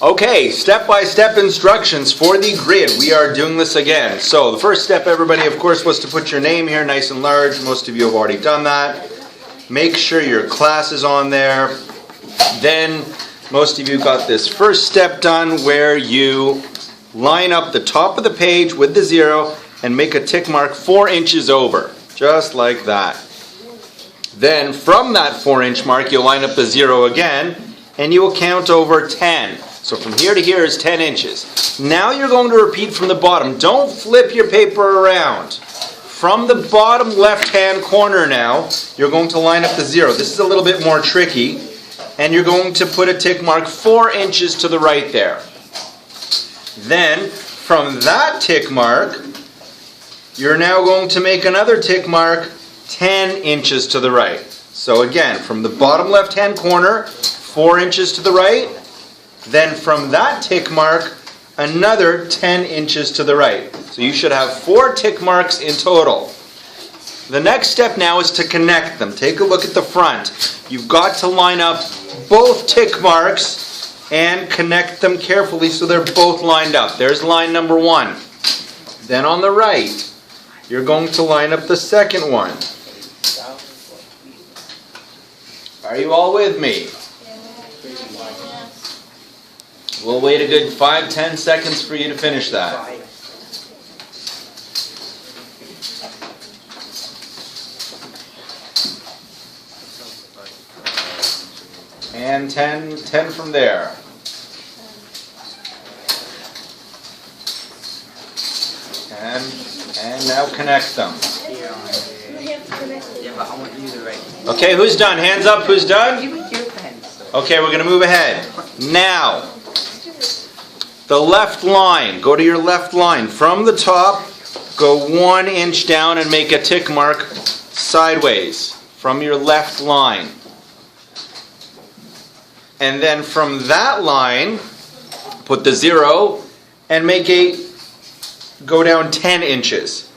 Okay, step-by-step instructions for the grid. We are doing this again. So the first step, everybody, of course, was to put your name here nice and large. Most of you have already done that. Make sure your class is on there. Then most of you got this first step done where you line up the top of the page with the 0 and make a tick mark 4 inches over, just like that. Then from that 4-inch mark, you'll line up the 0 again, and you will count over 10. So from here to here is 10 inches. Now you're going to repeat from the bottom. Don't flip your paper around. From the bottom left-hand corner now, you're going to line up the 0. This is a little bit more tricky. And you're going to put a tick mark 4 inches to the right there. Then, from that tick mark, you're now going to make another tick mark 10 inches to the right. So again, from the bottom left-hand corner, 4 inches to the right. Then from that tick mark, another 10 inches to the right. So you should have 4 tick marks in total. The next step now is to connect them. Take a look at the front. You've got to line up both tick marks and connect them carefully so they're both lined up. There's line number 1. Then on the right, you're going to line up the second one. Are you all with me? We'll wait a good 5-10 seconds for you to finish that. And 10 from there. And now connect them. Okay, who's done? Hands up, who's done? Okay, we're going to move ahead. Now, the left line. Go to your left line. From the top, go 1 inch down and make a tick mark sideways from your left line. And then from that line, put the 0 and go down 10 inches.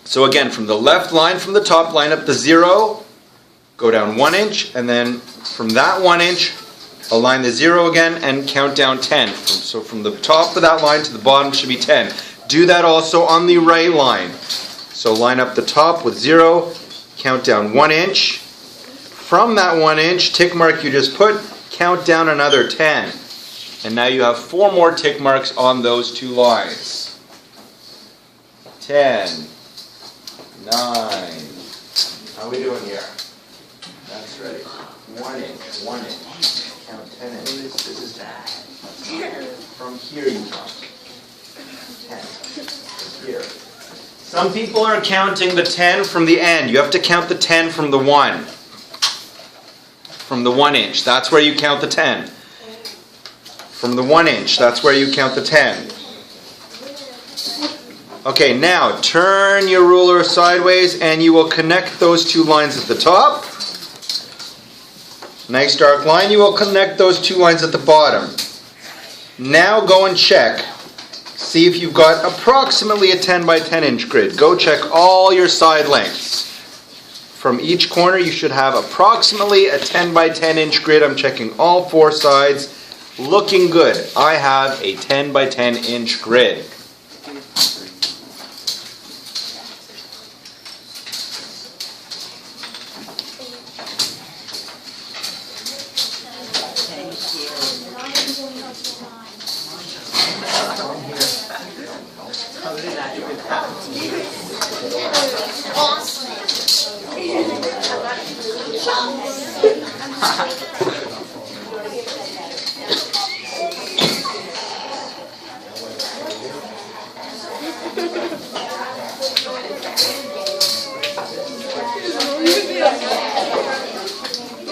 So again, from the left line, from the top, line up the 0, go down 1 inch, and then from that 1 inch, align the 0 again and count down 10. So from the top of that line to the bottom should be 10. Do that also on the right line. So line up the top with 0, count down 1 inch. From that 1 inch tick mark you just put, count down another 10. And now you have 4 more tick marks on those 2 lines. 10, 9. How are we doing here? That's right. 1 inch, 1 inch. Count 10 inches. This is 10. From here you count. 10. Here. Some people are counting the 10 from the end. You have to count the 10 from the 1. From the 1 inch. That's where you count the 10. From the 1 inch. That's where you count the 10. Okay, now turn your ruler sideways and you will connect those 2 lines at the top. Nice dark line. You will connect those 2 lines at the bottom. Now go and check. See if you've got approximately a 10 by 10 inch grid. Go check all your side lengths. From each corner you should have approximately a 10 by 10 inch grid. I'm checking all 4 sides. Looking good. I have a 10 by 10 inch grid.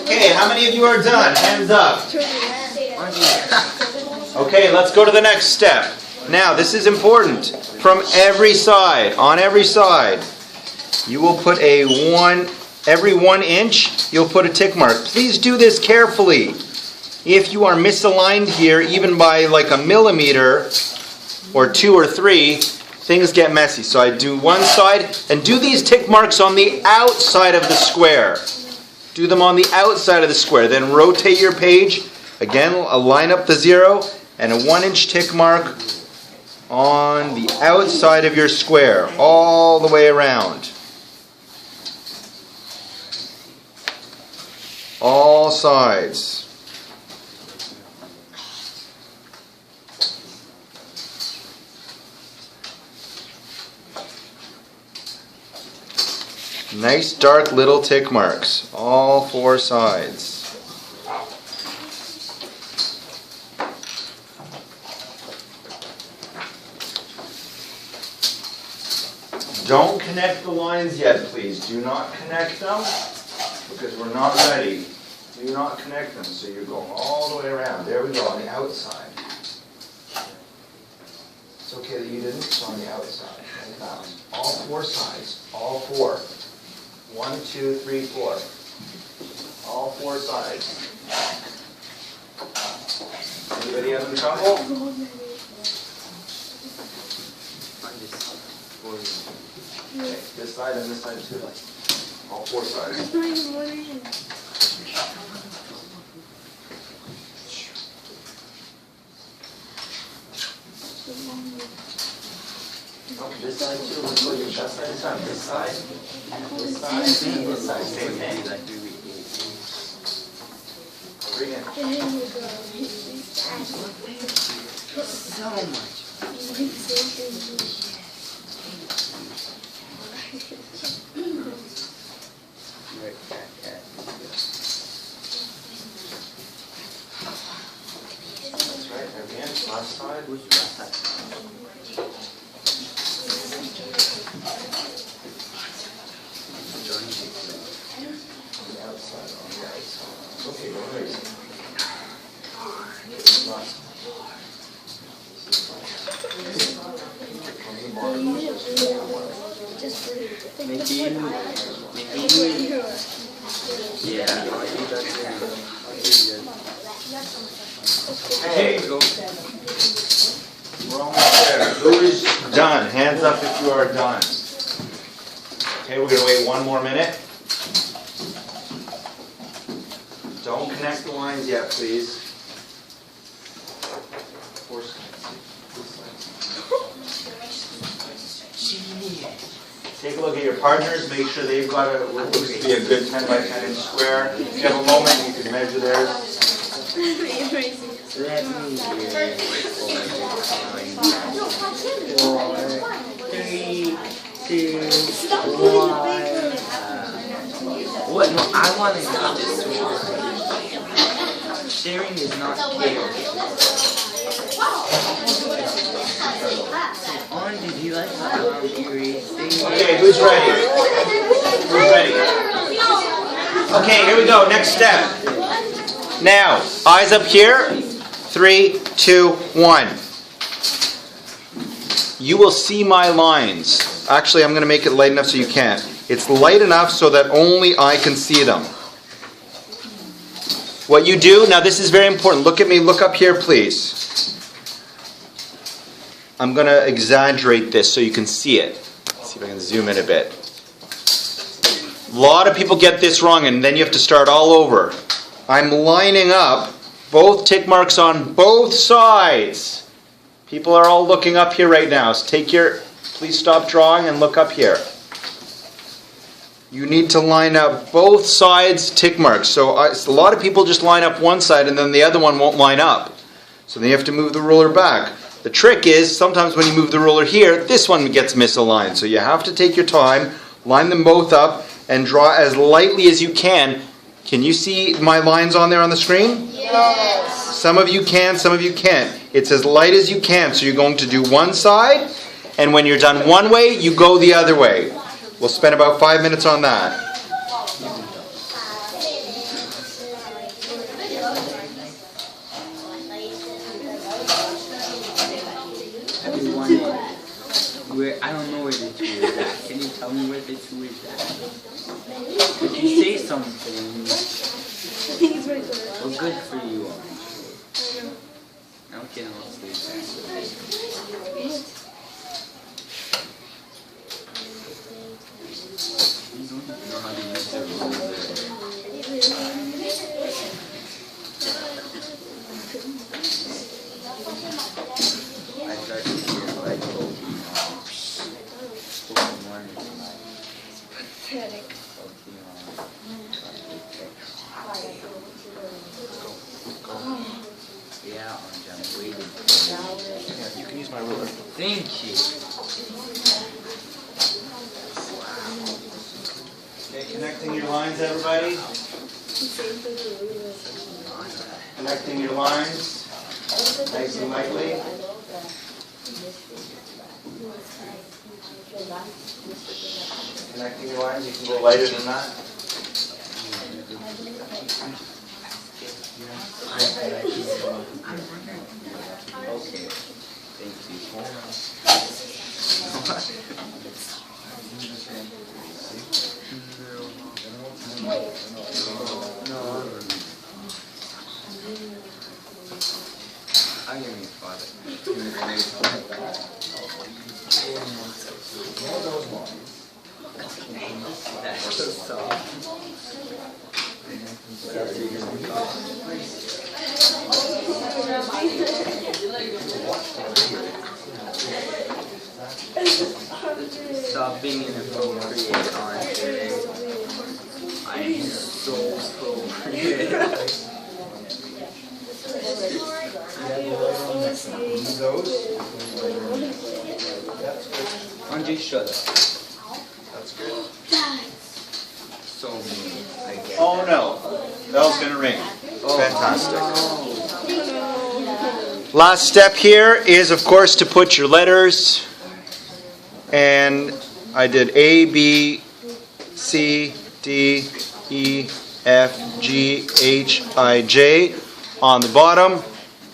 Okay, how many of you are done? Hands up. Okay, let's go to the next step. Now, this is important. From every side, on every side, you will put every 1 inch, you'll put a tick mark. Please do this carefully. If you are misaligned here, even by like a millimeter, or 2 or 3, things get messy. So I do one side, and do these tick marks on the outside of the square. Do them on the outside of the square. Then rotate your page Again, line up the 0 and a 1-inch tick mark on the outside of your square, all the way around. All sides. Nice dark little tick marks, all 4 sides. Don't connect the lines yet, please. Do not connect them because we're not ready. Do not connect them. So you're going all the way around. There we go, on the outside. It's okay that you didn't. It's on the outside. Like that. All 4 sides. All 4. 1, 2, 3, 4. All 4 sides. Anybody having trouble? Okay, this side and this side too. All 4 sides. Oh, this side too. Let's go your chest side. This side. This side. This side. Same thing. Over again. So much. That's right. Again, last side. Who's the last side? On the outside. On the outside. Okay, go ahead. Hey, we're almost there. Who is done? Hands up if you are done. Okay, we're going to wait 1 more minute. Don't connect the lines yet, please. Take a look at your partners. Make sure they've got what looks to be a good 10 by 10 inch square. If you have a moment, you can measure theirs. 3, 2, 1. What? No, I want to know this one. Sharing is not caring. Did you like erasing? Okay, who's ready? Who's ready? Okay, here we go. Next step. Now, eyes up here. 3, 2, 1. You will see my lines. Actually, I'm going to make it light enough so you can't. It's light enough so that only I can see them. What you do, now this is very important. Look at me, look up here, please. I'm going to exaggerate this so you can see it. Let's see if I can zoom in a bit. A lot of people get this wrong and then you have to start all over. I'm lining up both tick marks on both sides. People are all looking up here right now. So please stop drawing and look up here. You need to line up both sides tick marks. So a lot of people just line up one side and then the other one won't line up. So then you have to move the ruler back. The trick is, sometimes when you move the ruler here, this one gets misaligned. So you have to take your time, line them both up, and draw as lightly as you can. Can you see my lines on there on the screen? Yes. Some of you can, some of you can't. It's as light as you can. So you're going to do one side, and when you're done one way, you go the other way. We'll spend about 5 minutes on that. I don't know where the 2 is at. Can you tell me where the 2 is at? Could you say something? Well, good for you all. Okay, I'll stay back. You don't know how to use the ruler. I started to hear like Pokemon is like yeah, I'm waiting. You can use my ruler. Thank you. Okay, connecting your lines, everybody. Connecting your lines. Nice and lightly. Connecting your lines. You can go lighter than that. Okay. Thank you. I'm gonna be father. That's so soft. Stop being inappropriate on today. I'm so appropriate. Andre, shut up. That's good. So mean. I get Oh no. Bell's gonna ring. Oh. Fantastic. Last step here is, of course, to put your letters. And I did A, B, C, D, E, F, G, H, I, J on the bottom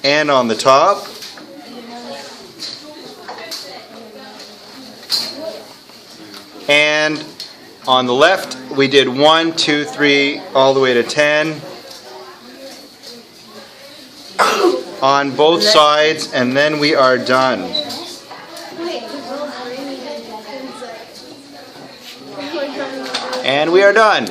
and on the top. And on the left, we did 1, 2, 3, all the way to 10. On both sides, and then we are done. And we are done.